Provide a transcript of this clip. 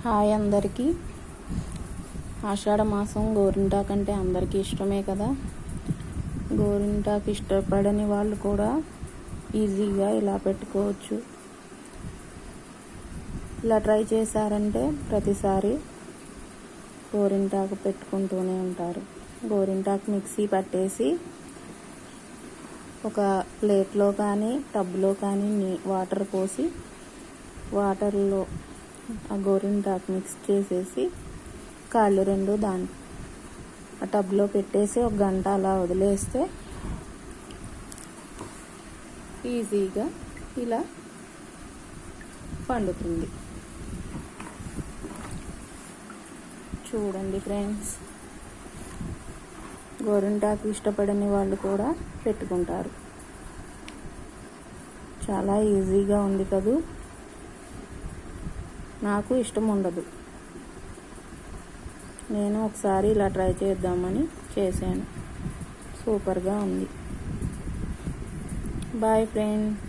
Hi అందరికీ. ఆషాఢ మాసం గోరింటాకు అంటే అందరికీ ఇష్టమే కదా. గోరింటాకు ఇష్టపడని వాళ్ళు కూడా ఈజీగా ఇలా పెట్టుకోవచ్చు. ఇలా ట్రై చేశారంటే ప్రతిసారి గోరింటాకు పెట్టుకుంటూనే ఉంటారు. గోరింటాకు మిక్సీ పట్టేసి ఒక ప్లేట్లో కానీ టబ్లో కానీ వాటర్ పోసి వాటర్లో ఆ గోరింటాకు మిక్స్ చేసేసి కాళ్ళు రెండు ఆ టబ్లో పెట్టేసి ఒక గంట అలా వదిలేస్తే ఈజీగా ఇలా పండుతుంది. చూడండి ఫ్రెండ్స్, గోరింటాకు ఇష్టపడని వాళ్ళు కూడా పెట్టుకుంటారు. చాలా ఈజీగా ఉంది కదూ. నాకు ఇష్టం ఉండదు. నేను ఒకసారి ఇలా ట్రై చేద్దామని చేశాను. సూపర్గా ఉంది. Bye friends.